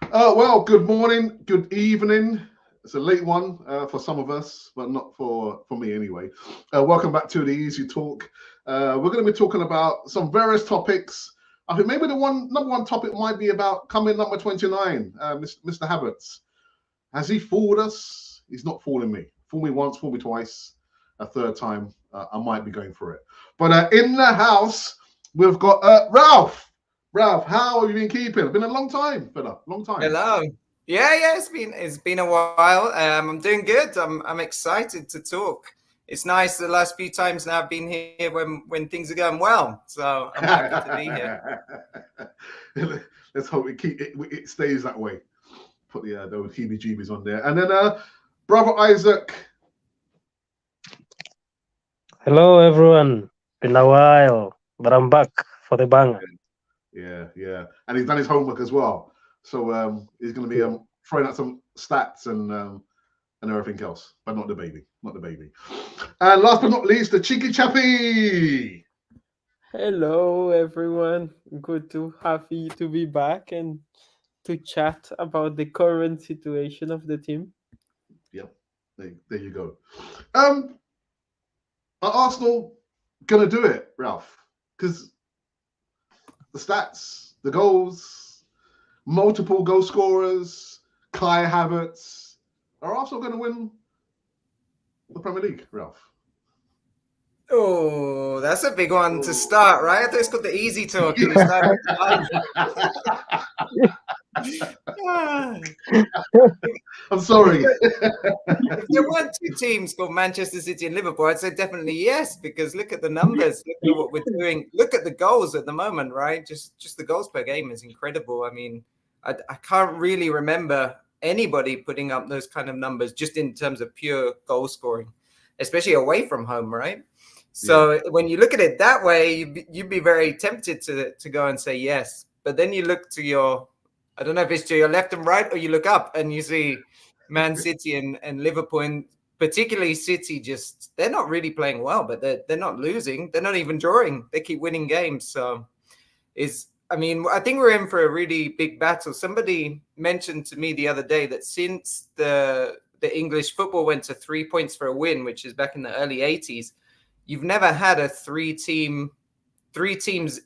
Well, good morning, good evening. It's a late one for some of us, but not for me anyway. Welcome back to the Easy Talk. We're going to be talking about some various topics. I think maybe the number one topic might be about coming number 29, Mr. Havertz. Has he fooled us? He's not fooling me. Fool me once, fool me twice. A third time, I might be going for it. But in the house, we've got Ralph. Ralph, how have you been keeping? It's been a long time, fella. Long time. Hello. Yeah. It's been a while. I'm doing good. I'm excited to talk. It's nice the last few times now I've been here when things are going well. So I'm happy to be here. Let's hope it stays that way. Put those heebie-jeebies on there. And then Brother Isaac. Hello, everyone. Been a while, but I'm back for the banger. Yeah. And he's done his homework as well. So he's going to be throwing out some stats and everything else, but not the baby. And last but not least, the cheeky chappy. Hello, everyone. Good to be back and to chat about the current situation of the team. Yep. There you go. Are Arsenal going to do it, Ralph? Because the stats, the goals, multiple goal scorers, Kai Havertz. Are Arsenal going to win the Premier League, Ralph? Oh, that's a big one to start, right? I thought it's called the easy talk. I'm sorry. If there weren't two teams called Manchester City and Liverpool, I'd say definitely yes, because look at the numbers, look at what we're doing, look at the goals at the moment, right? Just the goals per game is incredible. I mean, I can't really remember anybody putting up those kind of numbers just in terms of pure goal scoring, especially away from home, right? So when you look at it that way, you'd be very tempted to go and say yes. But then you look to your, I don't know if it's to your left and right, or you look up and you see Man City and Liverpool, and particularly City, they're not really playing well, but they're not losing. They're not even drawing. They keep winning games. So I think we're in for a really big battle. Somebody mentioned to me the other day that since the English football went to 3 points for a win, which is back in the early 80s, you've never had a three teams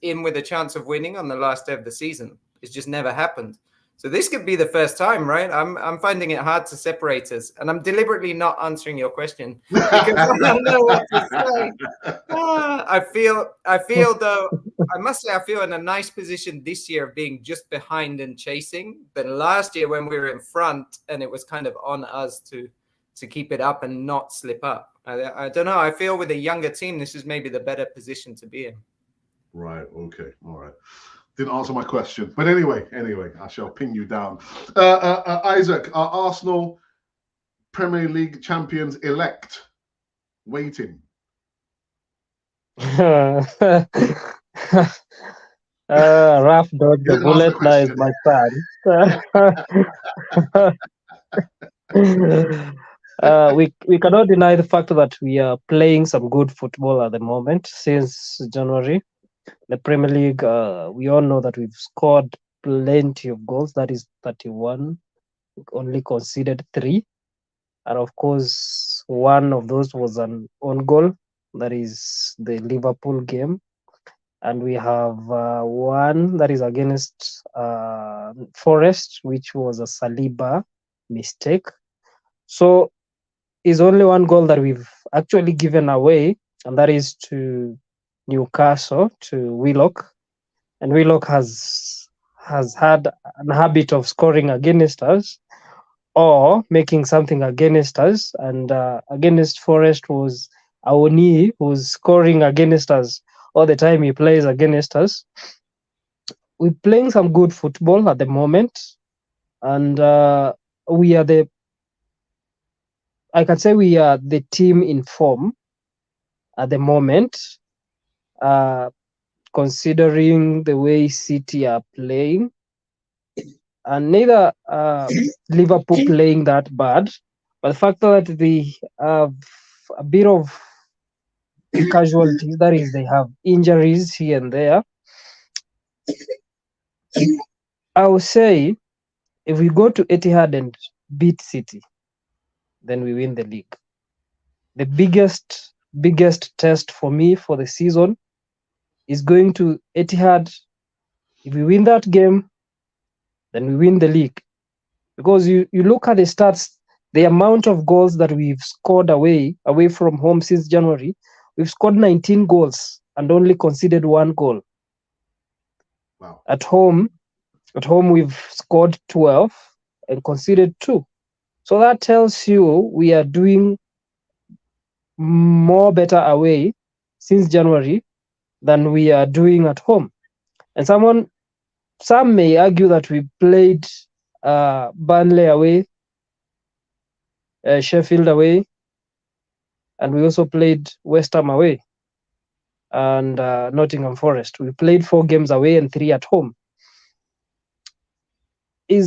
in with a chance of winning on the last day of the season. It's just never happened. So this could be the first time, right? I'm finding it hard to separate us, and I'm deliberately not answering your question because I don't know what to say. I feel though, I must say, I feel in a nice position this year of being just behind and chasing. But last year when we were in front, and it was kind of on us to keep it up and not slip up. I don't know. I feel with a younger team, this is maybe the better position to be in. Right. Okay. All right. Didn't answer my question, but anyway, I shall pin you down. Isaac, are Arsenal Premier League champions elect waiting? Ralph dodged the bullet. Now is my turn. We cannot deny the fact that we are playing some good football at the moment since January. The Premier League, we all know that we've scored plenty of goals. That is 31. We only conceded 3. And of course, one of those was an own goal. That is the Liverpool game. And we have one that is against Forest, which was a Saliba mistake. So it's only one goal that we've actually given away, and that is to Newcastle, to Willock. And Willock has had an habit of scoring against us or making something against us. And against Forest was Aoni, who's scoring against us all the time he plays against us. We're playing some good football at the moment. And we are the team in form at the moment. Considering the way City are playing, and neither Liverpool playing that bad, but the fact that they have a bit of casualties, that is, they have injuries here and there, I would say If we go to Etihad and beat City, then we win the league. The biggest test for me for the season is going to Etihad. If we win that game, then we win the league. Because you look at the stats, the amount of goals that we've scored away from home since January, we've scored 19 goals and only conceded 1 goal. Wow. At home we've scored 12 and conceded 2. So that tells you we are doing more better away since January than we are doing at home. And some may argue that we played Burnley away, Sheffield away, and we also played West Ham away and Nottingham Forest. We played 4 games away and 3 at home. It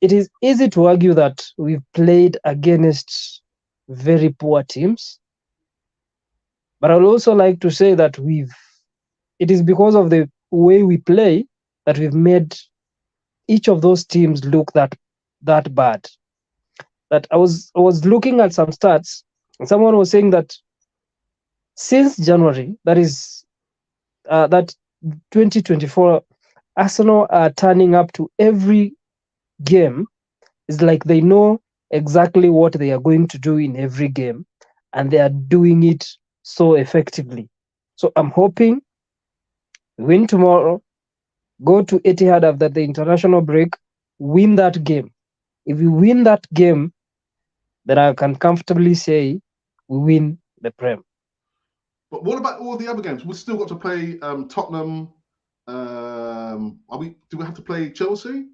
is easy to argue that we've played against very poor teams, but I would also like to say that it is because of the way we play that we've made each of those teams look that bad. That I was looking at some stats, and someone was saying that since January, that is that 2024, Arsenal are turning up to every game. It's like they know exactly what they are going to do in every game, and they are doing it so effectively. So I'm hoping we win tomorrow, go to Etihad after the international break, win that game. If we win that game, then I can comfortably say we win the Prem. But what about all the other games? We've still got to play Tottenham. Do we have to play Chelsea?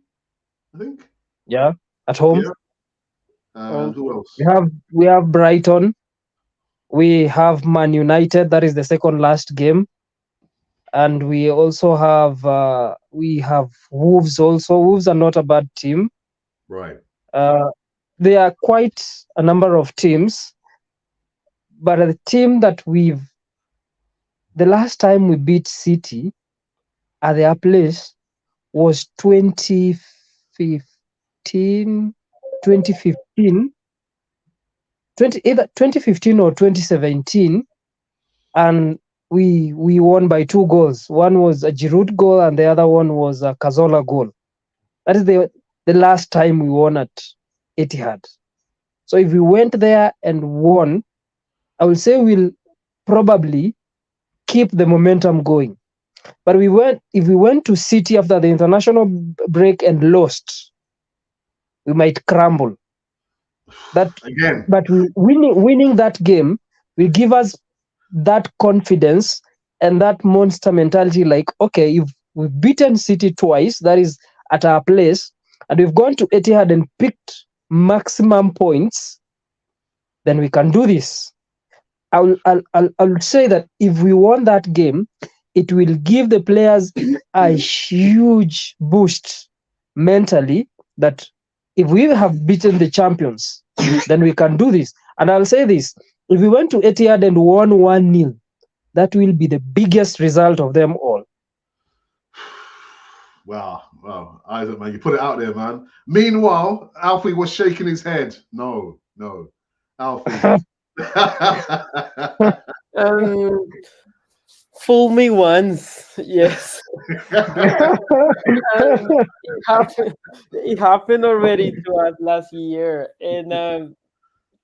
I think. Yeah, at home. Yeah. Who else? We have Brighton. We have Man United. That is the second last game, and we also have Wolves. Also, Wolves are not a bad team. Right. There are quite a number of teams, but the team that the last time we beat City at their place was 2015, either 2015 or 2017, and we won by 2 goals. One was a Giroud goal and the other one was a Cazorla goal. That is the last time we won at Etihad. So if we went there and won, I will say we'll probably keep the momentum going. But if we went to City after the international break and lost, we might crumble. That again. But winning that game will give us that confidence and that monster mentality. Like, okay, if we've beaten City twice, that is at our place, and we've gone to Etihad and picked maximum points, then we can do this. I'll say that if we won that game, it will give the players a huge boost mentally, that if we have beaten the champions, then we can do this. And I'll say this, if we went to Etihad and won 1-0, that will be the biggest result of them all. Wow, Isaac, man, you put it out there, man. Meanwhile, Alfie was shaking his head. No, Alfie. Fool me once, yes. It happened already to us last year, and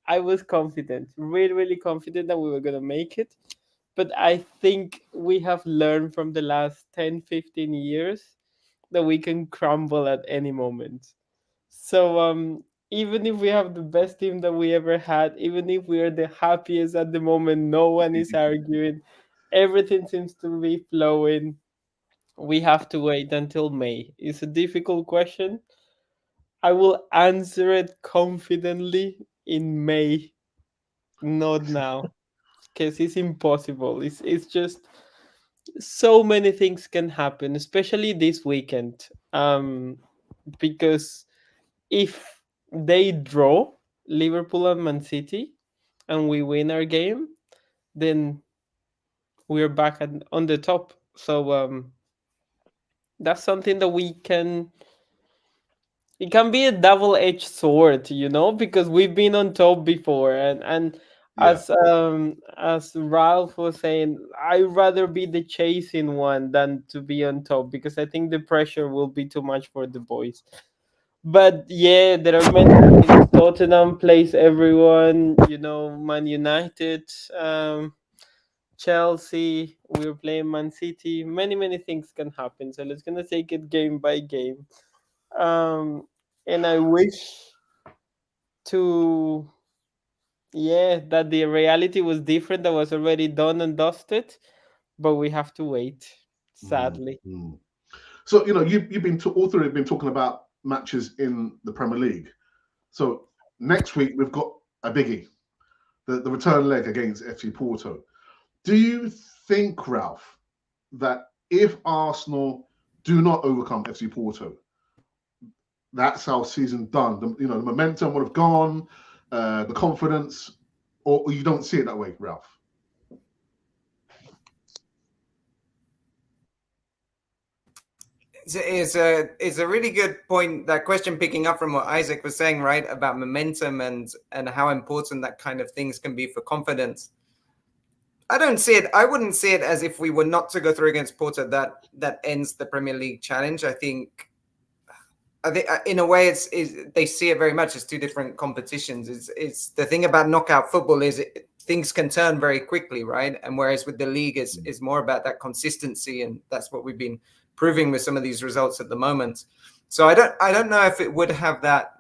I was confident, really confident that we were gonna make it. But I think we have learned from the last 10-15 years that we can crumble at any moment. So even if we have the best team that we ever had, even if we are the happiest at the moment, no one is arguing, everything seems to be flowing, we have to wait until May. It's a difficult question. I will answer it confidently in May, not now, because it's impossible. It's just so many things can happen, especially this weekend. Because if they draw Liverpool and Man City and we win our game, then we're back on the top. So that's something that we can it can be a double-edged sword, you know, because we've been on top before, and Yeah. as Ralph was saying, I'd rather be the chasing one than to be on top, because I think the pressure will be too much for the boys. But yeah, there are many things. Tottenham plays everyone, you know, Man United, Chelsea, we're playing Man City. Many things can happen. So let's gonna take it game by game. Um, and I wish to, yeah, that the reality was different, that was already done and dusted, but we have to wait, sadly. Mm-hmm. So you've been all three have been talking about matches in the Premier League. So next week we've got a biggie, the return leg against FC Porto. Do you think, Ralph, that if Arsenal do not overcome FC Porto, that's our season done? The momentum would have gone, the confidence, or you don't see it that way, Ralph? It's a really good point, that question, picking up from what Isaac was saying, right, about momentum and how important that kind of things can be for confidence. I don't see it. I wouldn't see it as if we were not to go through against Porto, that ends the Premier League challenge. I think in a way they see it very much as two different competitions. It's the thing about knockout football is things can turn very quickly, right? And whereas with the league is more about that consistency, and that's what we've been proving with some of these results at the moment. So I don't know if it would have that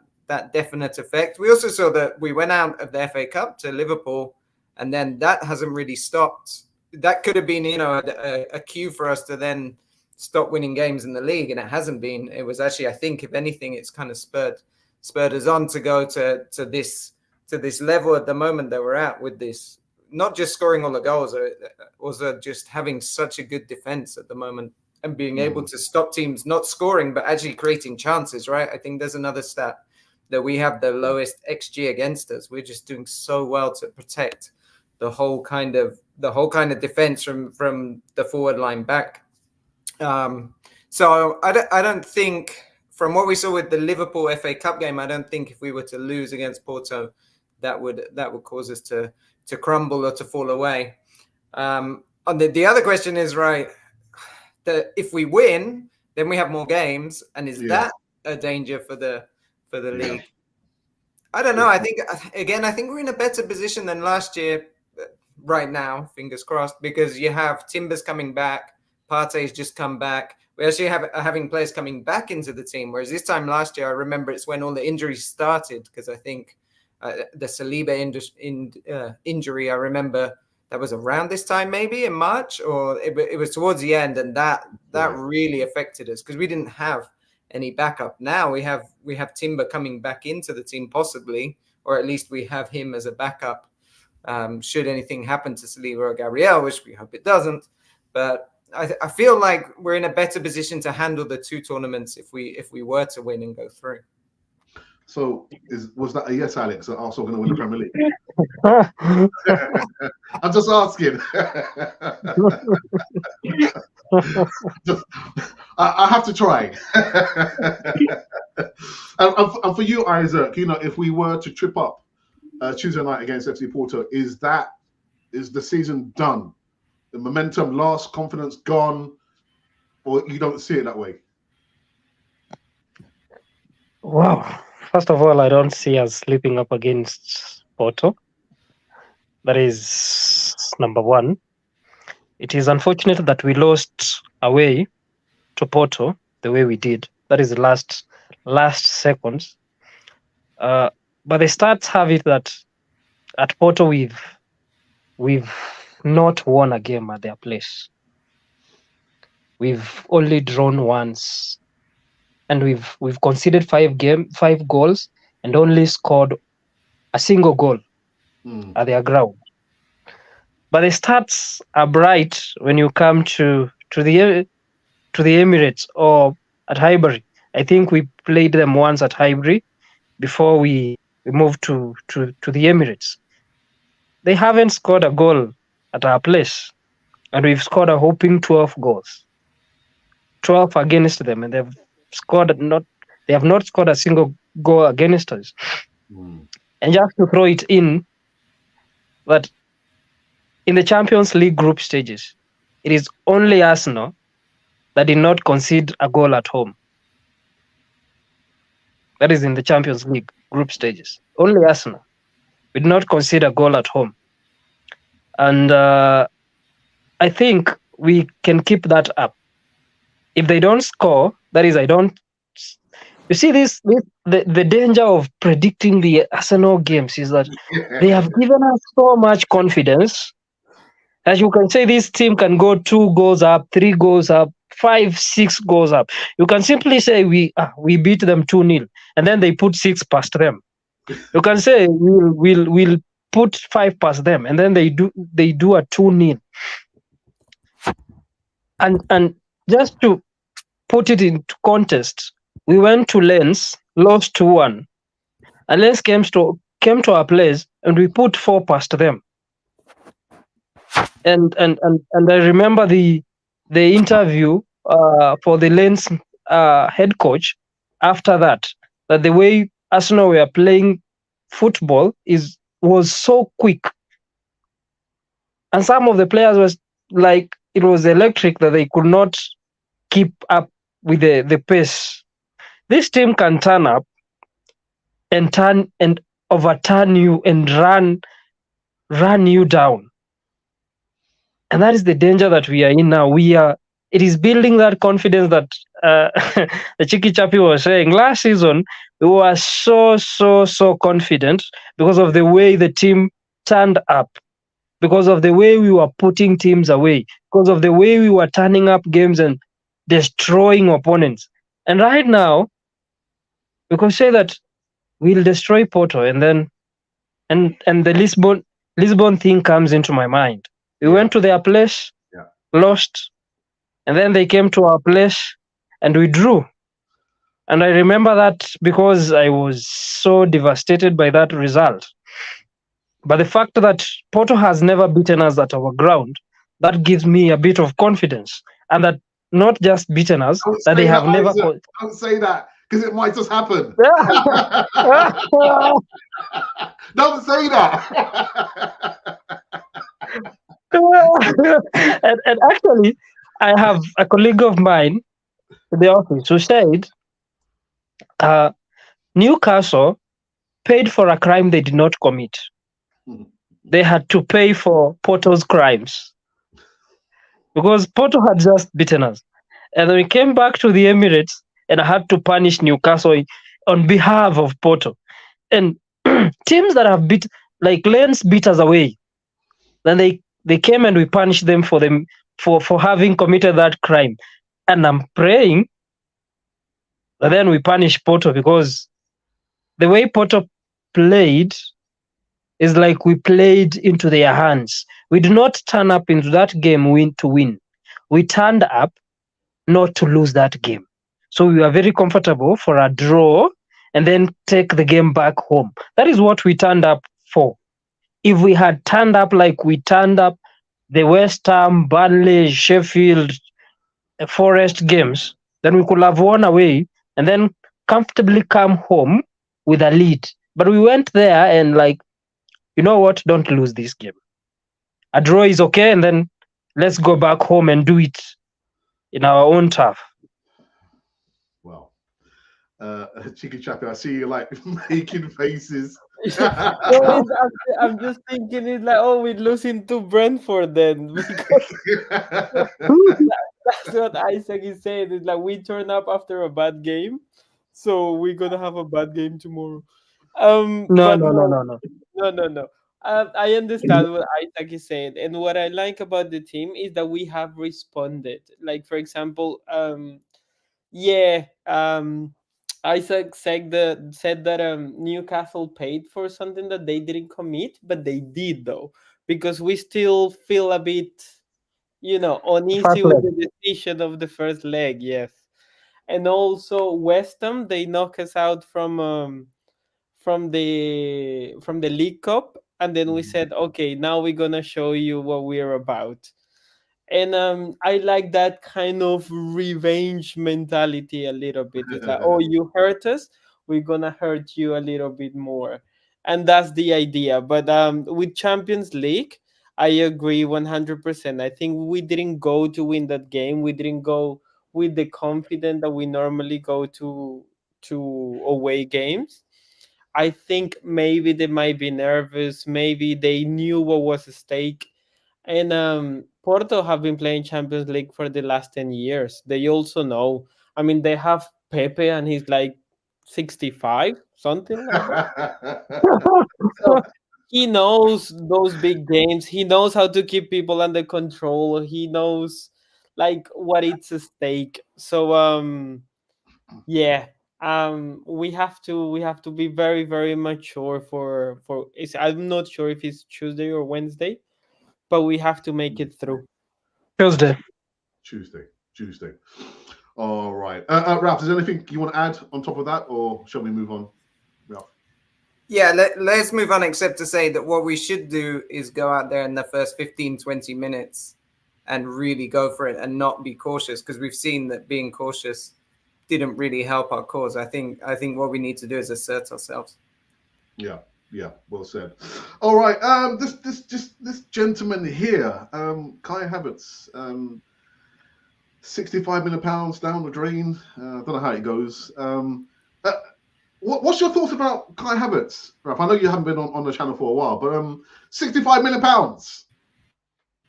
definite effect. We also saw that we went out of the FA Cup to Liverpool, and then that hasn't really stopped. That could have been, a cue for us to then stop winning games in the league, and it hasn't been. It was actually, I think, if anything, it's kind of spurred us on to go to this level at the moment that we're at, with this, not just scoring all the goals, also just having such a good defense at the moment, and being able to stop teams not scoring but actually creating chances, right? I think there's another stat that we have the lowest XG against us. We're just doing so well to protect the whole kind of defense from the forward line back. So I don't think, from what we saw with the Liverpool FA Cup game, I don't think if we were to lose against Porto, that would cause us to crumble or to fall away. On the other question is, right, that if we win, then we have more games, and is that a danger for the league? I don't know. I think we're in a better position than last year right now, fingers crossed, because you have Timber's coming back, Partey's just come back. We actually are having players coming back into the team, whereas this time last year, I remember it's when all the injuries started, because I think the Saliba injury, I remember that was around this time, maybe in March, or it was towards the end, and that really affected us because we didn't have any backup. Now we have Timber coming back into the team, possibly, or at least we have him as a backup should anything happen to Saliba or Gabriel, which we hope it doesn't. But I feel like we're in a better position to handle the two tournaments if we were to win and go through. So was that a yes, Alex? Are Arsenal going to win the Premier League? I'm just asking. I have to try. and for you, Isaac, if we were to trip up Tuesday night against FC Porto, is the season done? The momentum lost, confidence gone, or you don't see it that way? Wow. First of all, I don't see us slipping up against Porto. That is number one. It is unfortunate that we lost away to Porto the way we did. That is the last seconds. But the stats have it that at Porto we've not won a game at their place. We've only drawn once. And we've conceded 5 goals and only scored a single goal at their ground. But the stats are bright when you come to the Emirates or at Highbury. I think we played them once at Highbury before we moved to the Emirates. They haven't scored a goal at our place, and we've scored a whopping 12 goals. 12 against them, and they've scored not They have not scored a single goal against us. And just to throw it in, that in the Champions League group stages, it is only Arsenal that did not concede a goal at home. That is in the Champions League group stages. Only Arsenal. We did not concede a goal at home. And I think we can keep that up. If they don't score, that is, you see, the danger of predicting the Arsenal games is that they have given us so much confidence. As you can say, this team can go 2 goals up, 3 goals up, 5, 6 goals up. You can simply say we beat them 2-0, and then they put 6 past them. You can say we'll put 5 past them, and then they do a 2-0. And just to put it into context, we went to Lens, lost 2-1, and Lens came to our place, and we put 4 past them. And I remember the interview for the Lens head coach after that the way Arsenal were playing football was so quick, and some of the players was like, it was electric, that they could not keep up with the pace. This team can turn up and overturn you and run you down. And that is the danger that we are in now. It is building that confidence that the Cheeky Chappy was saying. Last season, we were so confident because of the way the team turned up, because of the way we were putting teams away, because of the way we were turning up games and destroying opponents. And right now, we can say that we'll destroy Porto, and then and the Lisbon thing comes into my mind. We went to their place, lost, and then they came to our place and we drew. And I remember that because I was so devastated by that result. But the fact that Porto has never beaten us at our ground, that gives me a bit of confidence. And that not just beaten us, that they have never... Don't say that, because it might just happen. Don't say that. and actually, I have a colleague of mine in the office who said Newcastle paid for a crime they did not commit. They had to pay for Porto's crimes because Porto had just beaten us. And then we came back to the Emirates and had to punish Newcastle on behalf of Porto. And teams that have like Lens beat us away. Then they came and we punished them for having committed that crime. And I'm praying that then we punish Porto, because the way Porto played is like we played into their hands. We did not turn up into that game to win. We turned up not to lose that game. So we were very comfortable for a draw and then take the game back home. That is what we turned up for. If we had turned up like we turned up the West Ham, Burnley, Sheffield, Forest games, then we could have won away and then comfortably come home with a lead. But we went there and like, you know what? Don't lose this game. A draw is okay, and then let's go back home and do it in our own turf. Well, Cheeky Chappy, I see you like making faces. I'm just thinking it's like, oh, we're losing to Brentford then. Because that's what Isaac is saying. It's like we turn up after a bad game, so we're gonna have a bad game tomorrow. No. I understand what Isaac is saying, and what I like about the team is that we have responded. Like, for example, Isaac said that Newcastle paid for something that they didn't commit, but they did though, because we still feel a bit, uneasy with the decision of the first leg. Yes, and also West Ham, they knock us out from the League Cup, and then we said, okay, now we're gonna show you what we're about. And I like that kind of revenge mentality a little bit. It's like, oh, you hurt us, we're gonna hurt you a little bit more, and that's the idea. But with Champions League, I agree 100%. I think we didn't go to win that game. We didn't go with the confidence that we normally go to away games. I think maybe they might be nervous. Maybe they knew what was at stake. And Porto have been playing Champions League for the last 10 years. They also know. I mean, they have Pepe, and he's like 65, something like that. So he knows those big games. He knows how to keep people under control. He knows like what it's at stake. So yeah, we have to be very, very mature for it's, I'm not sure if it's Tuesday or Wednesday, but we have to make it through. Tuesday. Tuesday. All right. Ralph, is there anything you want to add on top of that, or shall we move on? Ralph? Yeah, let's move on, except to say that what we should do is go out there in the first 15, 20 minutes and really go for it and not be cautious, because we've seen that being cautious didn't really help our cause. I think what we need to do is assert ourselves. Yeah, well said. All right, this gentleman here, Kai Havertz, £65 million down the drain. I don't know how it goes. What's your thoughts about Kai Havertz, Ralph? I know you haven't been on the channel for a while, but £65 million.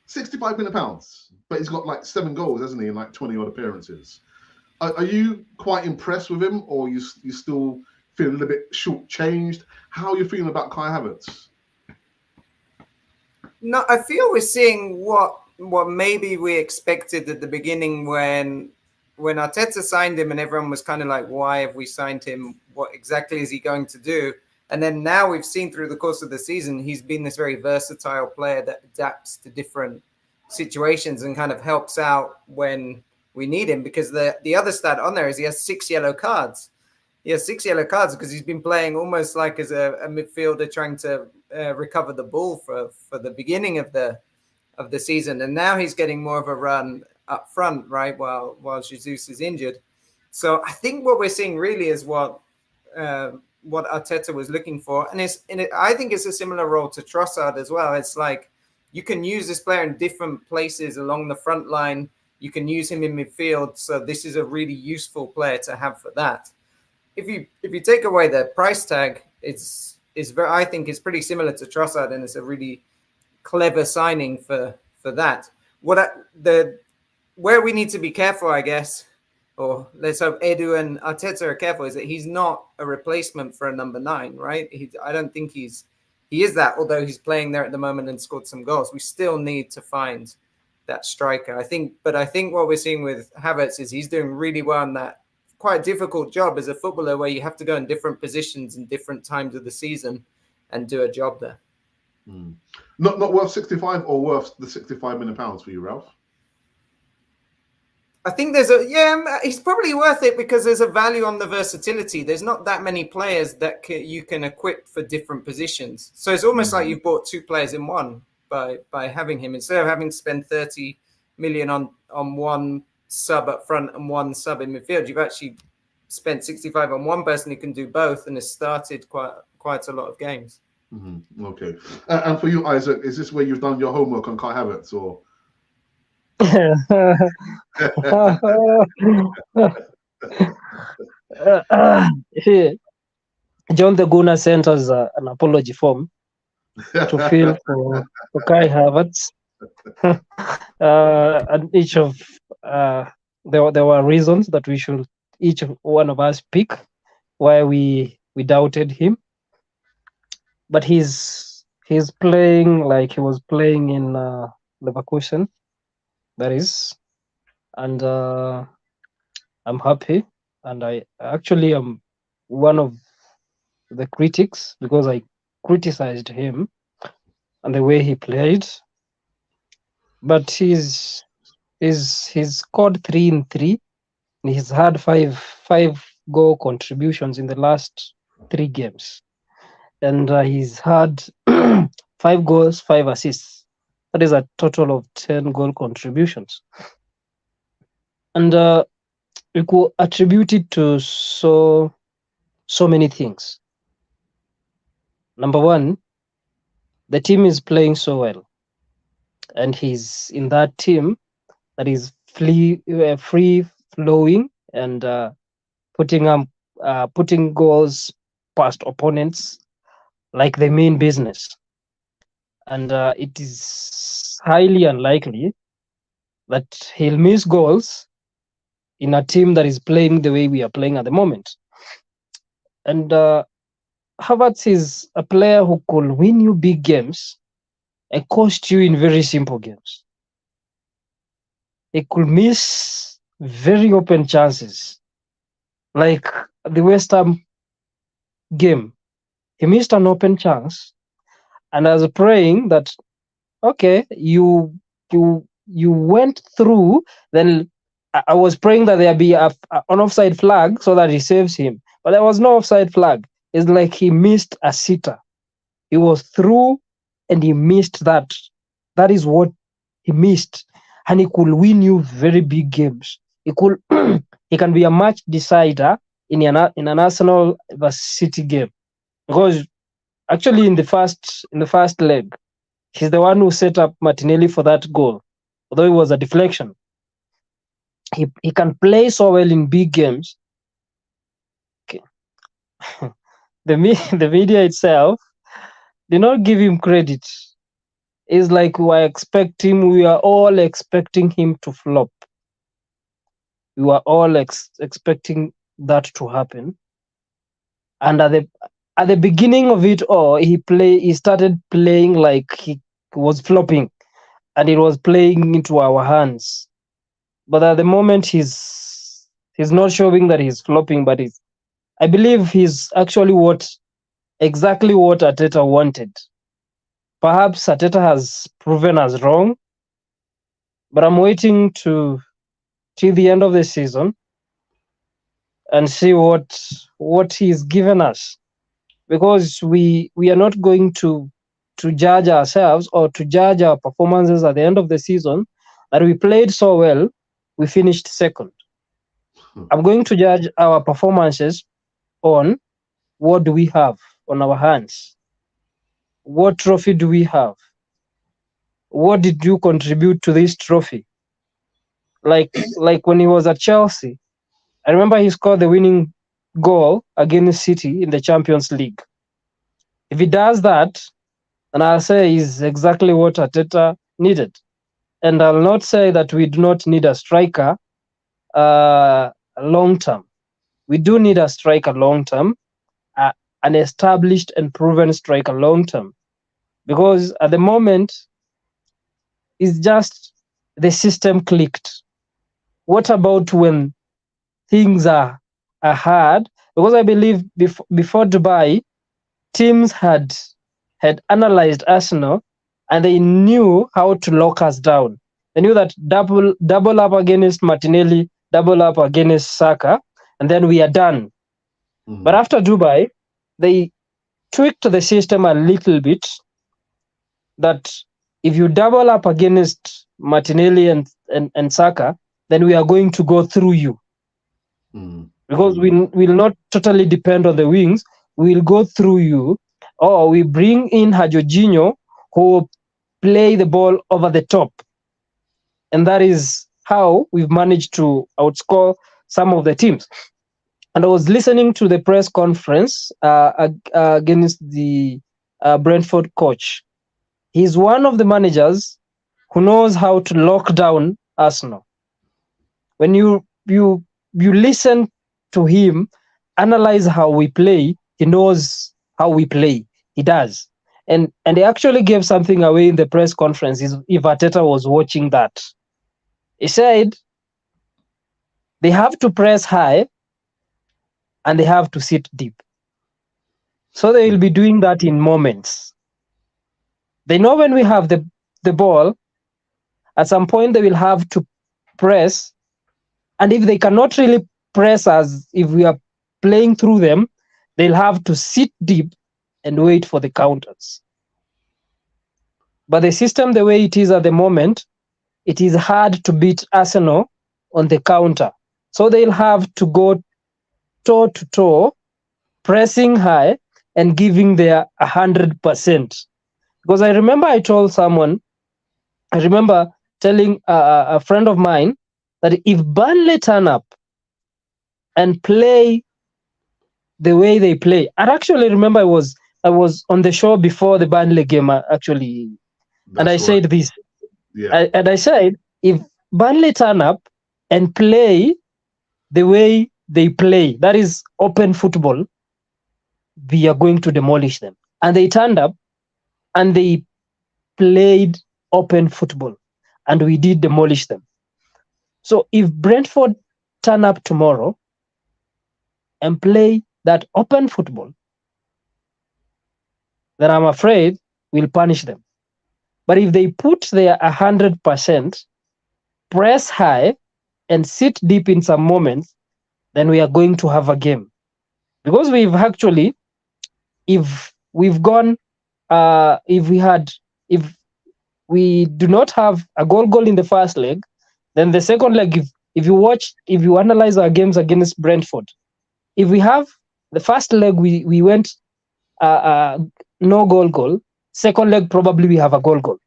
£65 million. But he's got like 7 goals, hasn't he, in like 20 odd appearances. Are you quite impressed with him, or you still feel a little bit shortchanged? How are you feeling about Kai Havertz? No, I feel we're seeing what maybe we expected at the beginning when Arteta signed him, and everyone was kind of like, why have we signed him? What exactly is he going to do? And then now we've seen through the course of the season, he's been this very versatile player that adapts to different situations and kind of helps out when we need him, because the other stat on there is he has 6 yellow cards. He has 6 yellow cards because he's been playing almost like as a midfielder trying to recover the ball for the beginning of the season, and now he's getting more of a run up front, right, while Jesus is injured. So I think what we're seeing really is what Arteta was looking for, and I think it's a similar role to Trossard as well. It's like you can use this player in different places along the front line. You can use him in midfield, so this is a really useful player to have for that. If you take away the price tag, I think it's pretty similar to Trossard, and it's a really clever signing for that. Where we need to be careful, I guess, or let's hope Edu and Arteta are careful, is that he's not a replacement for a number 9, right? I don't think he is that, although he's playing there at the moment and scored some goals. We still need to find that striker, I think. But I think what we're seeing with Havertz is he's doing really well in that quite difficult job as a footballer, where you have to go in different positions in different times of the season and do a job there. Not worth 65, or worth the £65 million for you, Ralph? I think he's probably worth it because there's a value on the versatility. There's not that many players that you can equip for different positions. So it's almost like you've bought 2 players in one by having him. Instead of having to spend 30 million on one sub up front and one sub in midfield, you've actually spent 65 on one person who can do both and has started quite a lot of games. Okay. And for you, Isaac, is this where you've done your homework on Kai Havertz, or? John the Guna sent us an apology form to fill for Kai Havertz. And each of there were reasons that we should each one of us pick why we doubted him. But he's playing like he was playing in Leverkusen, that is, and I'm happy, and I actually am one of the critics because I criticized him and the way he played. But he's scored 3 in 3. And he's had five goal contributions in the last 3 games, and he's had 5 goals, 5 assists. That is a total of 10 goal contributions. And we could attribute it to so many things. Number one, the team is playing so well. And he's in that team that is free flowing and putting goals past opponents like they mean business. And it is highly unlikely that he'll miss goals in a team that is playing the way we are playing at the moment. And Havertz is a player who could win you big games and cost you in very simple games. He could miss very open chances, like the West Ham game. He missed an open chance, and I was praying that, okay, you went through. Then I was praying that there be an offside flag so that he saves him, but there was no offside flag. It's like he missed a sitter. He was through, and he missed that. That is what he missed. And he could win you very big games. He could, he can be a match decider in an Arsenal vs City game, because actually in the first leg, he's the one who set up Martinelli for that goal, although it was a deflection. He can play so well in big games. Okay. The media itself did not give him credit. It's like we are all expecting him to flop. We were all expecting that to happen. And at the beginning of it all, he started playing like he was flopping, and it was playing into our hands. But at the moment, he's not showing that he's flopping, but I believe he's actually exactly what Arteta wanted. Perhaps Arteta has proven us wrong, but I'm waiting till the end of the season and see what he's given us, because we are not going to judge ourselves or to judge our performances at the end of the season that we played so well, we finished second. I'm going to judge our performances on what do we have on our hands. What trophy do we have? What did you contribute to this trophy? Like when he was at Chelsea, I remember he scored the winning goal against City in the Champions League. If he does that, then I'll say he's exactly what Arteta needed. And I'll not say that we do not need a striker long term. We do need a striker long term, an established and proven striker long term. Because at the moment, it's just the system clicked. What about when things are hard? Because I believe before Dubai, teams had analyzed Arsenal and they knew how to lock us down. They knew that double up against Martinelli, double up against Saka, and then we are done. Mm-hmm. But after Dubai, they tweaked the system a little bit, that if you double up against Martinelli and Saka, then we are going to go through you. Mm. Because we will not totally depend on the wings. We will go through you. Or we bring in Jorginho, who play the ball over the top. And that is how we've managed to outscore some of the teams. And I was listening to the press conference against the Brentford coach. He's one of the managers who knows how to lock down Arsenal. When you listen to him, analyze how we play, he knows how we play. He does. And he actually gave something away in the press conference if Arteta was watching that. He said they have to press high and they have to sit deep. So they will be doing that in moments. They know when we have the ball, at some point they will have to press. And if they cannot really press us, if we are playing through them, they'll have to sit deep and wait for the counters. But the system, the way it is at the moment, it is hard to beat Arsenal on the counter. So they'll have to go toe to toe, pressing high and giving their 100%. Because I remember telling a friend of mine that if Burnley turn up and play the way they play, I actually remember I was on the show before the Burnley game actually, and I said this. Yeah. I said if Burnley turn up and play the way they play, that is open football, we are going to demolish them. And they turned up and they played open football, and we did demolish them. So if Brentford turn up tomorrow and play that open football, then I'm afraid we'll punish them. But if they put their 100%, press high, and sit deep in some moments, then we are going to have a game. Because we've actually, if we do not have a goal in the first leg, then the second leg, if you analyze our games against Brentford, if we have the first leg, we went no goal. Second leg, probably we have a goal.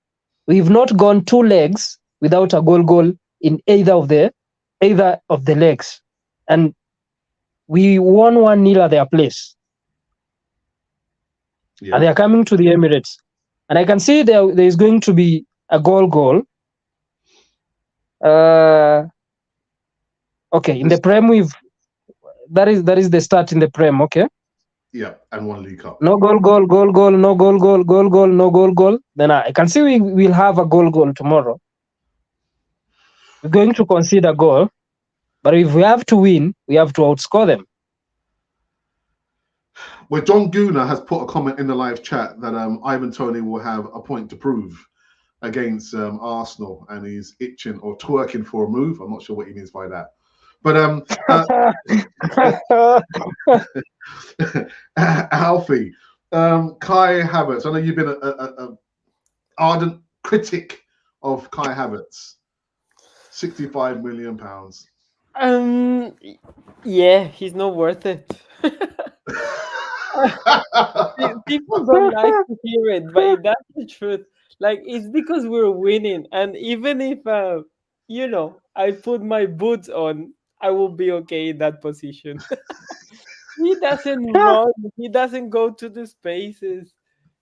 We've not gone 2 legs without a goal in either of the legs. And we won 1-0 at their place. Yeah. And they are coming to the Emirates. And I can see there is going to be a goal. Okay, in the Prem that is the start in the Prem, okay? Yeah, and 1 League Cup. No goal, no goal. Then I can see we will have a goal tomorrow. We're going to concede a goal, but if we have to win, we have to outscore them. Well, John Guna has put a comment in the live chat that Ivan Toney will have a point to prove against Arsenal, and he's itching or twerking for a move. I'm not sure what he means by that. But Alfie, Kai Havertz. I know you've been a ardent critic of Kai Havertz. £65 million. Yeah, he's not worth it. People don't like to hear it, but that's the truth. Like, it's because we're winning, and even if I put my boots on, I will be okay in that position. He doesn't run. He doesn't go to the spaces.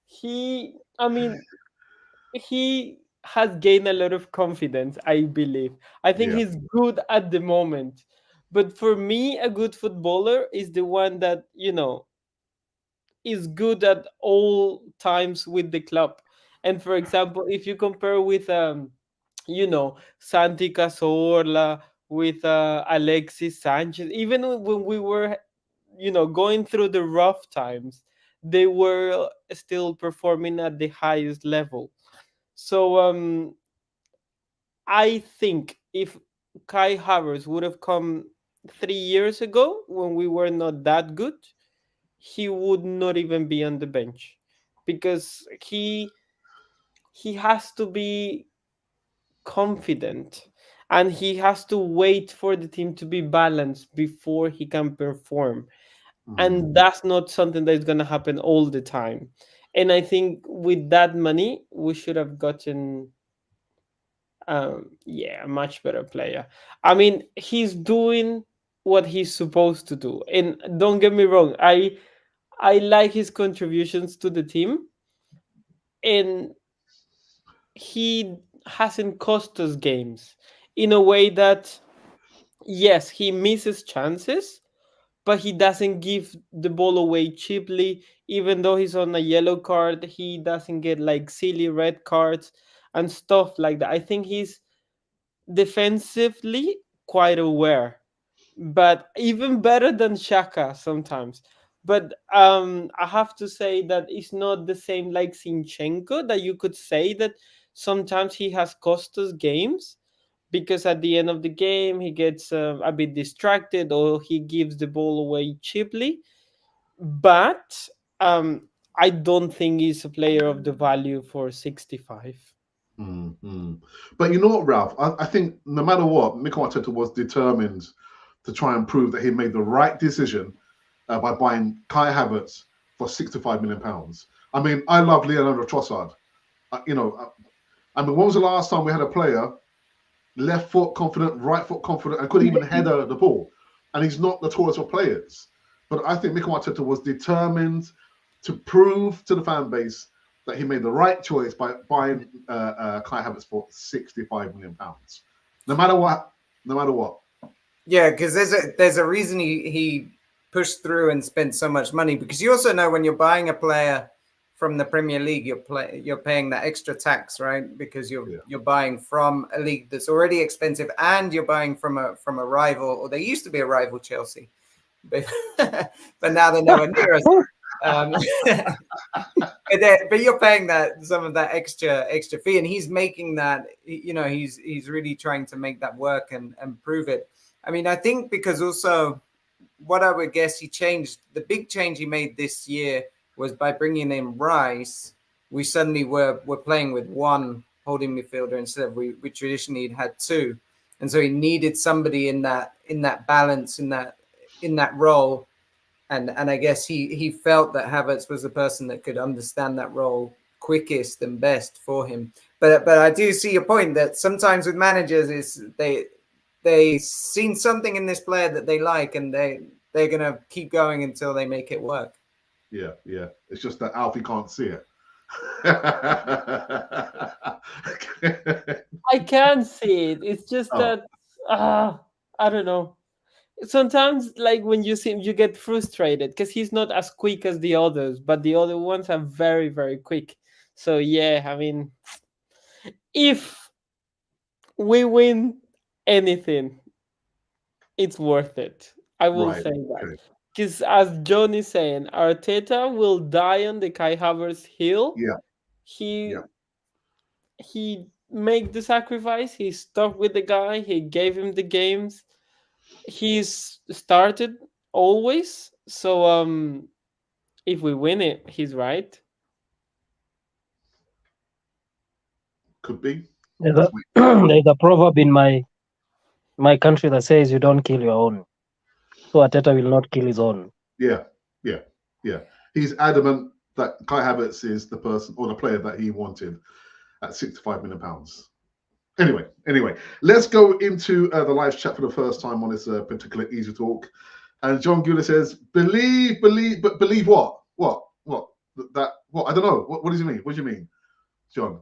He has gained a lot of confidence, I believe. I think he's good at the moment. But for me, a good footballer is the one that, is good at all times with the club. And for example, if you compare with Santi Cazorla, with Alexis Sanchez, even when we were going through the rough times, they were still performing at the highest level. So I think if Kai Havertz would have come 3 years ago when we were not that good, he would not even be on the bench, because he has to be confident and he has to wait for the team to be balanced before he can perform. And that's not something that is going to happen all the time. And I think with that money, we should have gotten a much better player. I mean, he's doing what he's supposed to do. And don't get me wrong, I like his contributions to the team. And he hasn't cost us games in a way that, yes, he misses chances, but he doesn't give the ball away cheaply. Even though he's on a yellow card, he doesn't get like silly red cards and stuff like that. I think he's defensively quite aware, but even better than Xhaka sometimes. But I have to say that it's not the same like Zinchenko, that you could say that sometimes he has cost us games, because at the end of the game he gets a bit distracted or he gives the ball away cheaply. But I I don't think he's a player of the value for 65. But you know what, Ralph? I think no matter what, Mikel Arteta was determined to try and prove that he made the right decision by buying Kai Havertz for £65 million. I mean, I love Leonardo Trossard. I mean, when was the last time we had a player left foot confident, right foot confident, and could even header the ball? And he's not the tallest of players. But I think Mikel Arteta was determined to prove to the fan base that he made the right choice by buying Kai Havertz for £65 million. No matter what. Yeah, because there's a reason he pushed through and spent so much money, because you also know when you're buying a player from the Premier League, you're paying that extra tax, right? Because you're buying from a league that's already expensive, and you're buying from a rival, or they used to be a rival, Chelsea, but now they're nowhere near us. But you're paying some of that extra fee, and he's making that. He's really trying to make that work and prove it. I mean, I think because also what I would guess the big change he made this year was by bringing in Rice. We suddenly were playing with one holding midfielder instead of we traditionally had two, and so he needed somebody in that balance, in that role. And I guess he felt that Havertz was the person that could understand that role quickest and best for him. But I do see your point that sometimes with managers is they seen something in this player that they like, and they're gonna keep going until they make it work. Yeah. It's just that Alfie can't see it. I can't see it. It's just that I don't know. Sometimes, like when you see him, you get frustrated because he's not as quick as the others, but the other ones are very, very quick. So yeah, I mean, if we win anything, it's worth it. I will say that. Because as John is saying, Arteta will die on the Kai Havertz hill. Yeah. He made the sacrifice. He stuck with the guy. He gave him the games. He's started always. So if we win it, he's right. Could be. There's a proverb in my country that says you don't kill your own. So Arteta will not kill his own. Yeah. He's adamant that Kai Havertz is the person or the player that he wanted at £65 million. Anyway, let's go into the live chat for the first time on this particular Easy Talk. And John Gula says, believe what? What? That what? I don't know. What does he mean? What do you mean, John?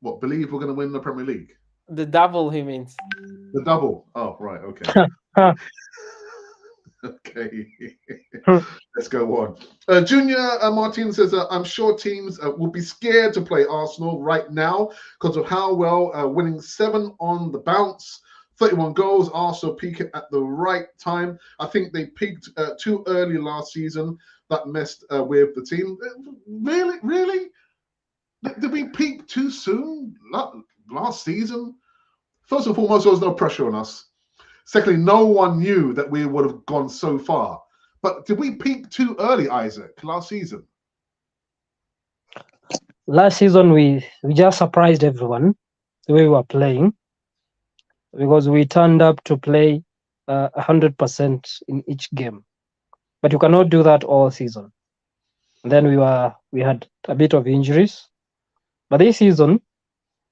What? Believe we're going to win the Premier League? The double, he means. The double. Oh, right. Okay. Okay. Let's go on. Junior Martin says, I'm sure teams will be scared to play Arsenal right now because of how well winning 7 on the bounce, 31 goals, Arsenal peaking at the right time. I think they peaked too early last season. That messed with the team. Really? Did we peak too soon last season? First and foremost, there was no pressure on us. Secondly, no one knew that we would have gone so far. But did we peak too early, Isaac, last season? Last season, we just surprised everyone the way we were playing, because we turned up to play 100% in each game. But you cannot do that all season. And then we had a bit of injuries. But this season,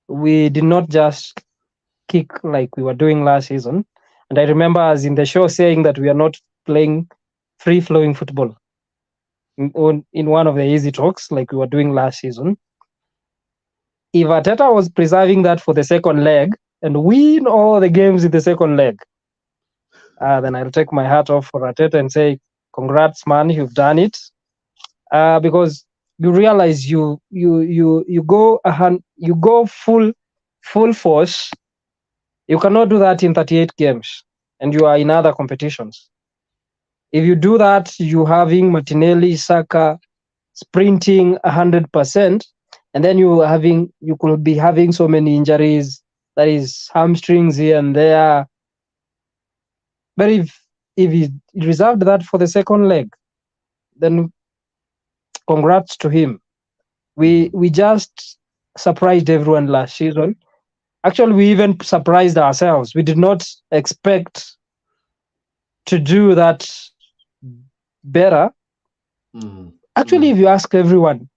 we did not just kick like we were doing last season. And I remember us in the show saying that we are not playing free-flowing football in one of the Easy Talks like we were doing last season. If Arteta was preserving that for the second leg and win all the games in the second leg, then I'll take my hat off for Arteta and say, congrats, man, you've done it. Because you realize you go full force. You cannot do that in 38 games, and you are in other competitions. If you do that, you having Martinelli, Saka sprinting 100%, and then you could be having so many injuries, that is hamstrings here and there. But if he reserved that for the second leg, then congrats to him. We just surprised everyone last season. Actually, we even surprised ourselves. We did not expect to do that better. Actually, if you ask everyone,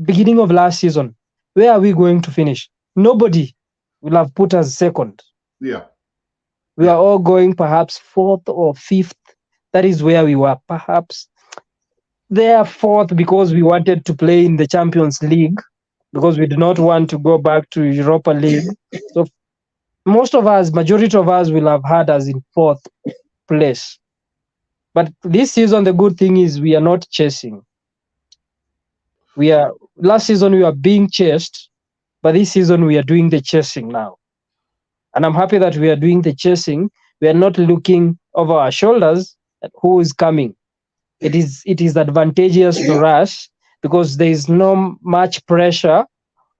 beginning of last season, where are we going to finish? Nobody will have put us second. Yeah. We are all going perhaps fourth or fifth. That is where we were. Perhaps they are fourth because we wanted to play in the Champions League, because we do not want to go back to Europa League. So majority of us will have had us in fourth place. But this season, the good thing is we are not chasing. Last season we were being chased, but this season we are doing the chasing now. And I'm happy that we are doing the chasing. We are not looking over our shoulders at who is coming. It is advantageous to us because there is no much pressure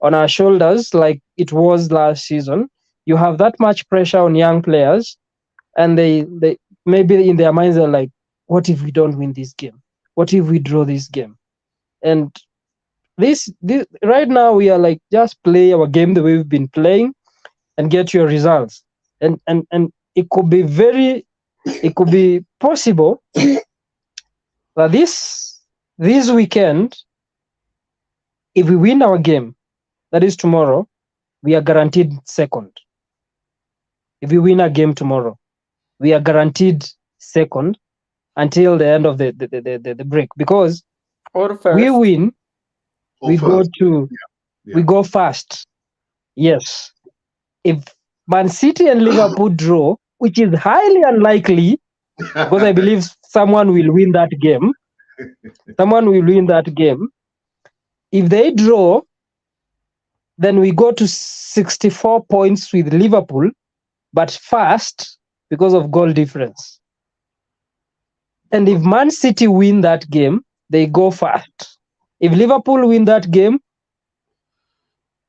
on our shoulders like it was last season. You have that much pressure on young players, and they maybe in their minds are like, what if we don't win this game? What if we draw this game? And this right now we are like, just play our game the way we've been playing and get your results. And it could be possible that this weekend, if we win our game, that is tomorrow, we are guaranteed second. If we win a game tomorrow, we are guaranteed second until the end of the break, because we win, we go fast. Yes. If Man City and Liverpool draw, which is highly unlikely, because I believe someone will win that game. If they draw, then we go to 64 points with Liverpool, but fast because of goal difference. And if Man City win that game, they go fast. If Liverpool win that game,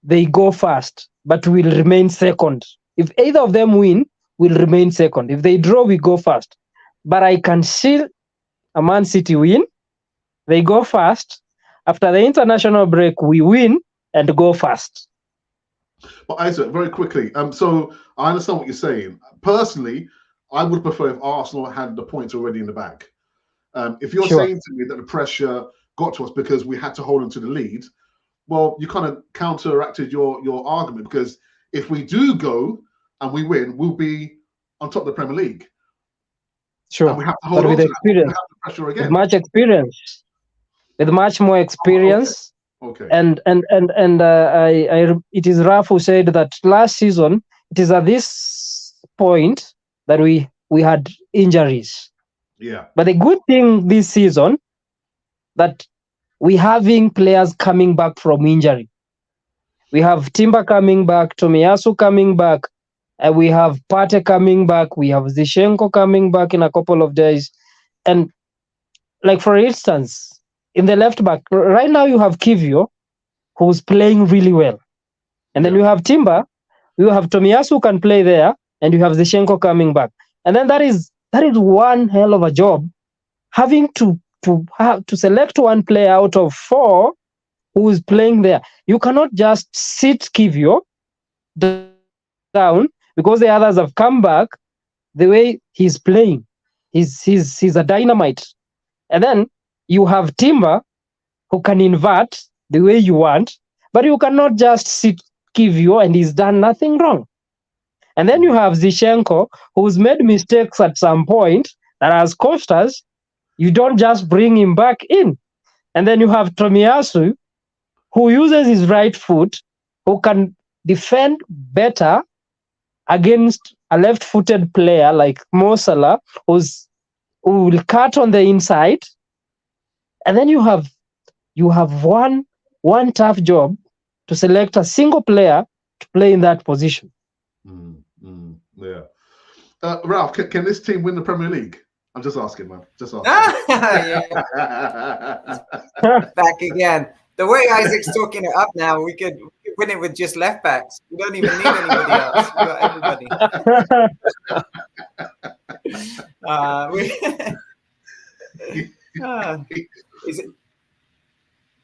they go fast, but will remain second. If either of them win, we'll remain second. If they draw, we go fast. But I can see a Man City win, they go fast. After the international break, we win and go fast. Well, Isaac, very quickly. So I understand what you're saying. Personally, I would prefer if Arsenal had the points already in the bag. If you're saying to me that the pressure got to us because we had to hold on to the lead, well, you kind of counteracted your argument, because if we do go and we win, we'll be on top of the Premier League. Sure. And we have to hold on to experience. We have the pressure again. With much experience. With much more experience. Okay. And it is Raf who said that last season, it is at this point that we had injuries. Yeah. But the good thing this season, that we having players coming back from injury. We have Timber coming back, Tomiyasu coming back, and we have Pate coming back, we have Zichenko coming back in a couple of days. And like, for instance, in the left back, right now you have Kiwior, who's playing really well. And then you have Timber, you have Tomiyasu who can play there, and you have Zichenko coming back. And then that is one hell of a job, having to select one player out of 4 who is playing there. You cannot just sit Kiwior down because the others have come back the way he's playing. He's a dynamite. And then you have Timber who can invert the way you want, but you cannot just sit Kiwior and he's done nothing wrong. And then you have Zichenko, who's made mistakes at some point that has cost us. You don't just bring him back in. And then you have Tomiyasu, who uses his right foot, who can defend better against a left-footed player like Mo Salah, who will cut on the inside. And then you have one tough job to select a single player to play in that position. Yeah. Ralph, can this team win the Premier League? I'm just asking, man. Just asking. Back again. The way Isaac's talking it up now, we could win it with just left backs. We don't even need anybody else. We got everybody. Is it?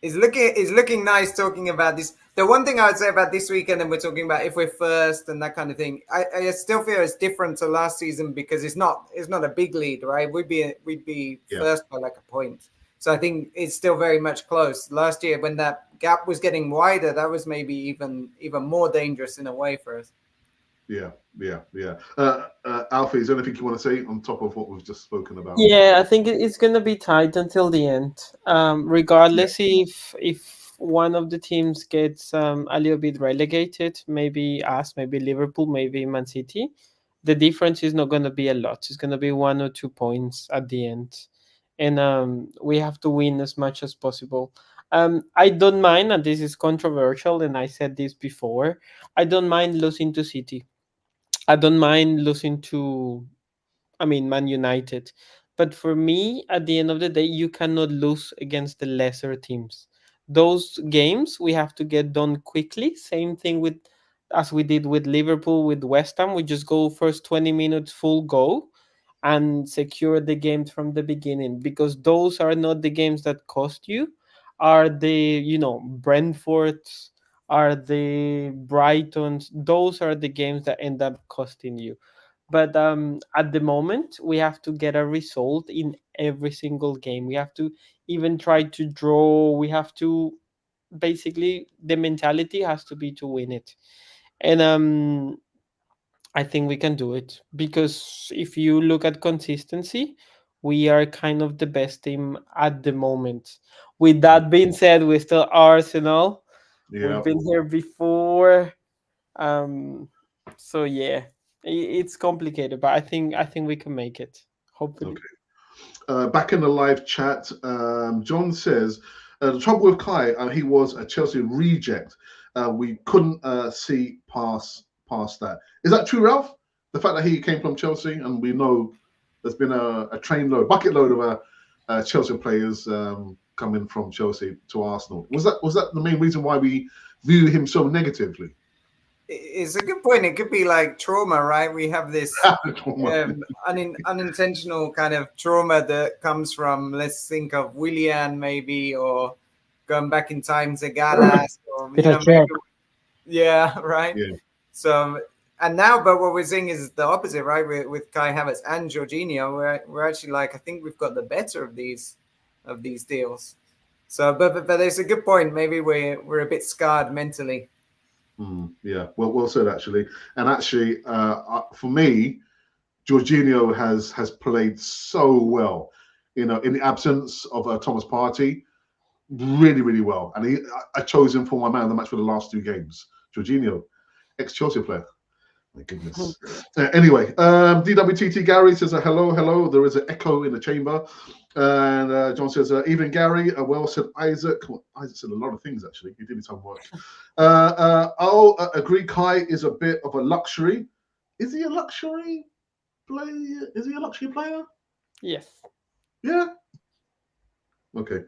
It's looking nice talking about this. The one thing I would say about this weekend, and we're talking about if we're first and that kind of thing, I still feel it's different to last season because it's not a big lead, right? We'd be first by like a point. So I think it's still very much close. Last year, when that gap was getting wider, that was maybe even more dangerous in a way for us. Yeah. Alfie, is there anything you want to say on top of what we've just spoken about? Yeah, I think it's gonna be tight until the end. Regardless if one of the teams gets a little bit relegated, maybe us, maybe Liverpool, maybe Man City, the difference is not gonna be a lot. It's gonna be 1 or 2 points at the end, and we have to win as much as possible. I don't mind, and this is controversial, and I said this before. I don't mind losing to City. I don't mind losing to, Man United. But for me, at the end of the day, you cannot lose against the lesser teams. Those games we have to get done quickly. Same thing with as we did with Liverpool, with West Ham. We just go first 20 minutes full go and secure the games from the beginning, because those are not the games that cost you. Are the, Brentfords, are the Brightons. Those are the games that end up costing you. But at the moment, we have to get a result in every single game. We have to even try to draw. We have to, basically, the mentality has to be to win it. And I think we can do it, because if you look at consistency, we are kind of the best team at the moment. With that being said, we're still Arsenal. Yeah. We've been here before. Um, so yeah, it's complicated, but I think we can make it. Hopefully. Okay. Back in the live chat, John says the trouble with Kai, he was a Chelsea reject. We couldn't see past that. Is that true, Ralph? The fact that he came from Chelsea, and we know there's been a bucket load of Chelsea players coming from Chelsea to Arsenal. Was that the main reason why we view him so negatively? It's a good point. It could be like trauma, right? We have this unintentional kind of trauma that comes from, let's think of Willian maybe, or going back in time to Gallas, or yeah, right. Yeah. So, and now, but what we're seeing is the opposite, right? With Kai Havertz and Jorginho, we're actually like, I think we've got the better of these deals. So, but there's a good point. Maybe we're a bit scarred mentally. Yeah, well said, actually. And actually, for me, Jorginho has played so well, in the absence of Thomas Partey, really, really well. And I chose him for my man of the match for the last 2 games. Jorginho, ex-Chelsea player. My goodness. Anyway, DWTT Gary says hello. There is an echo in the chamber. And John says, even Gary, well said, Isaac. Well, Isaac said a lot of things, actually. He did his homework. I'll agree Kai is a bit of a luxury. Is he a luxury player? Is he a luxury player? Yes. Yeah. Okay.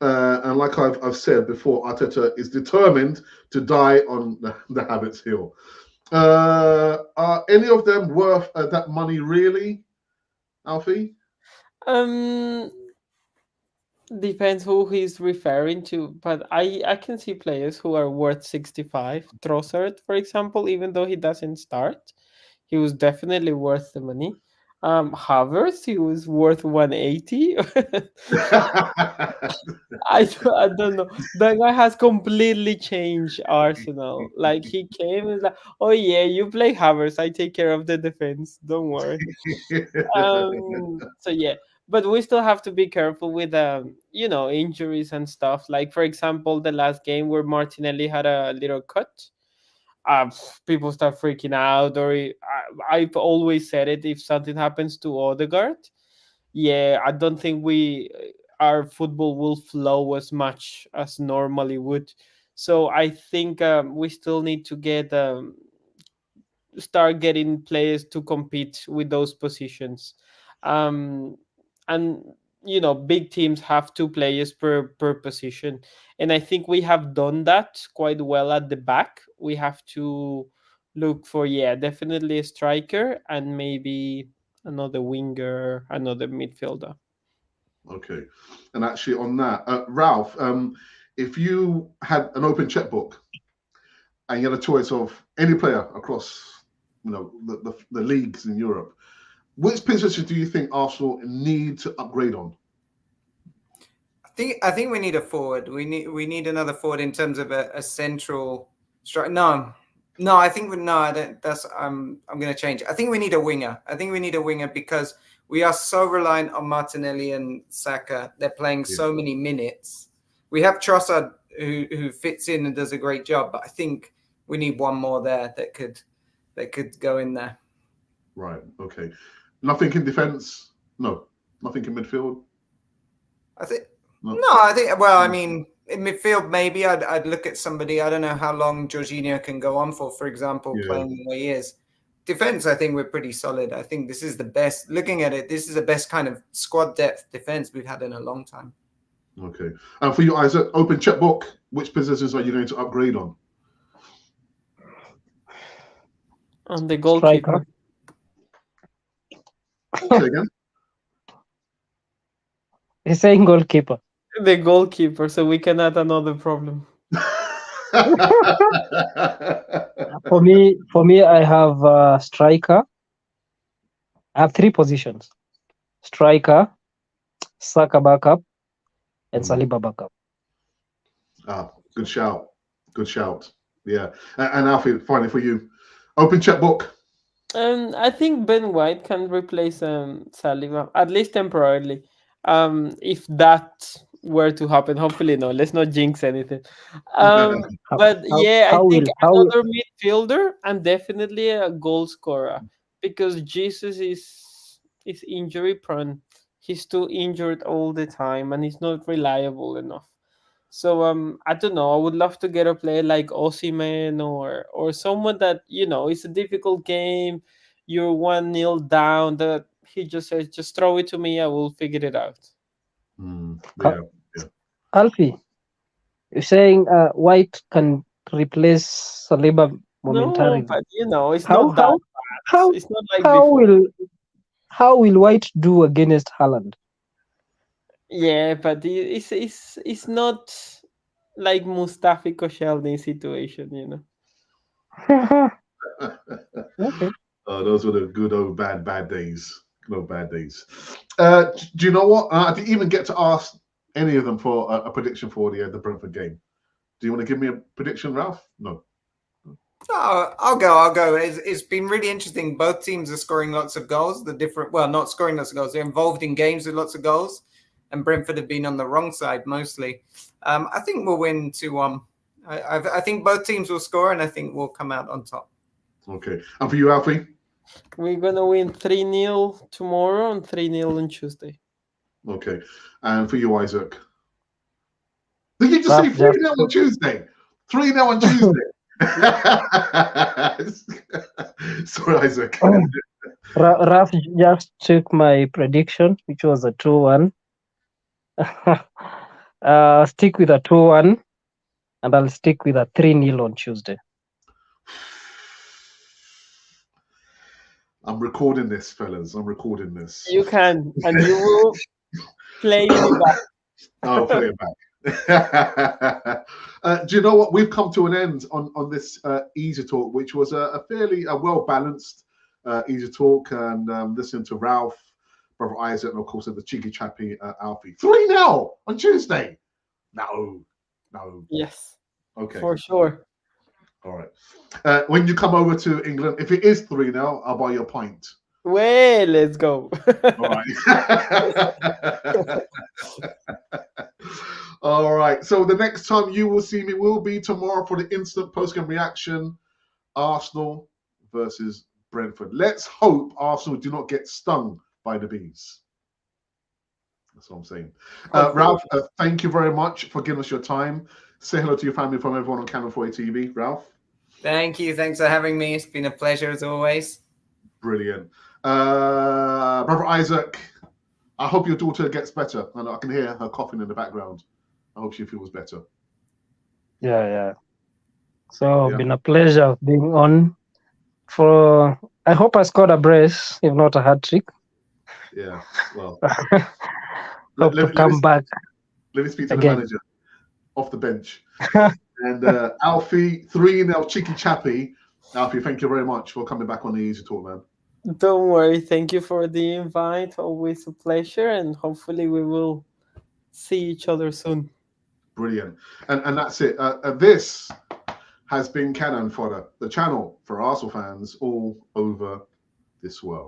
And like I've said before, Arteta is determined to die on the Havertz hill. Are any of them worth that money, really, Alfie? Depends who he's referring to, but I can see players who are worth 65. Trossard, for example, even though he doesn't start, he was definitely worth the money. Havertz, he was worth 180. I don't know. That guy has completely changed Arsenal. Like, he came and like, oh yeah, you play Havertz, I take care of the defense. Don't worry. So yeah, but we still have to be careful with injuries and stuff. Like, for example, the last game where Martinelli had a little cut. People start freaking out, or I've always said it. If something happens to Odegaard, yeah, I don't think our football will flow as much as normally would. So I think we still need to start getting players to compete with those positions. And big teams have 2 players per position, and I think we have done that quite well at the back. We have to look for, definitely a striker, and maybe another winger, another midfielder. Okay. And actually on that, Ralph, if you had an open checkbook and you had a choice of any player across, the leagues in Europe, which position do you think Arsenal need to upgrade on? I think we need a forward. We need another forward in terms of a central strike. No, I think I don't. I'm going to change it. I think we need a winger. I think we need a winger because we are so reliant on Martinelli and Saka. They're playing so many minutes. We have Trossard who fits in and does a great job, but I think we need one more there that could go in there. Right. Okay. Nothing in defence. No. Nothing in midfield. I mean, in midfield, maybe I'd look at somebody. I don't know how long Jorginho can go on for example, playing the way he is. Defense, I think we're pretty solid. I think this is the best. Looking at it, this is the best kind of squad depth defense we've had in a long time. Okay. And for you, Isaac, open checkbook, which positions are you going to upgrade on? On the goalkeeper. Say again? He's saying goalkeeper. The goalkeeper, so we can add another problem. For me, I have a striker. I have 3 positions: striker, Saka backup, and Saliba backup. Good shout. Good shout. Yeah. And Alfie, finally for you, open checkbook. I think Ben White can replace Saliba, at least temporarily. If that were to happen, hopefully no. Let's not jinx anything. But I think another midfielder and definitely a goal scorer, because Jesus is injury prone. He's too injured all the time, and he's not reliable enough. So I don't know. I would love to get a player like Osimhen or someone that it's a difficult game. You're 1-0 down. That he just says, just throw it to me. I will figure it out. Alfie, you're saying White can replace Saliba momentarily? No, but it's not that bad. It's not like how will White do against Haaland? Yeah, but it's not like Mustafi Koscielny situation, Okay. Oh, those were the good old bad days. Good old bad days. Do you know what? I didn't even get to ask any of them for a prediction for the Brentford game. Do you want to give me a prediction, Ralph? No. Oh, I'll go. It's been really interesting. Both teams are scoring lots of goals. Not scoring lots of goals. They're involved in games with lots of goals. And Brentford have been on the wrong side mostly. I think we'll win 2-1. I think both teams will score, and I think we'll come out on top. Okay. And for you, Alfie? We're going to win 3-0 tomorrow and 3-0 on Tuesday. Okay. And for you, Isaac? Did you just say 3-0 on Tuesday? 3-0 on Tuesday. Sorry, Isaac. Raf just took my prediction, which was a 2-1. Stick with a 2-1, and I'll stick with a 3-0 on Tuesday. I'm recording this, fellas. I'm recording this. You can, and you will play me back. I'll play it back. Do you know what? We've come to an end on this Easy Talk, which was a fairly well-balanced Easy Talk, and listening to Ralph, Brother Isaac, and of course the cheeky chappy Alfie. 3-0 on Tuesday. No. Yes. Okay. For sure. All right. When you come over to England, if it is 3-0, I'll buy you a pint. Well, let's go. All right. All right. So the next time you will see me will be tomorrow for the instant post-game reaction. Arsenal versus Brentford. Let's hope Arsenal do not get stung by the bees. That's what I'm saying. Ralph, thank you very much for giving us your time. Say hello to your family from everyone on Channel 4 TV. Ralph? Thank you. Thanks for having me. It's been a pleasure as always. Brilliant. Brother Isaac, I hope your daughter gets better. And I can hear her coughing in the background. I hope she feels better. Yeah. So it's been a pleasure being on. I hope I scored a brace, if not a hat trick. Yeah, well. Hope to come back. Let me speak to again. the manager. off the bench. And Alfie, 3-0 Chicky Chappy. Alfie, thank you very much for coming back on the Easy Talk, man. Don't worry. Thank you for the invite. Always a pleasure. And hopefully we will see each other soon. Brilliant. And that's it. This has been Cannon Fodder, the channel for Arsenal fans all over this world.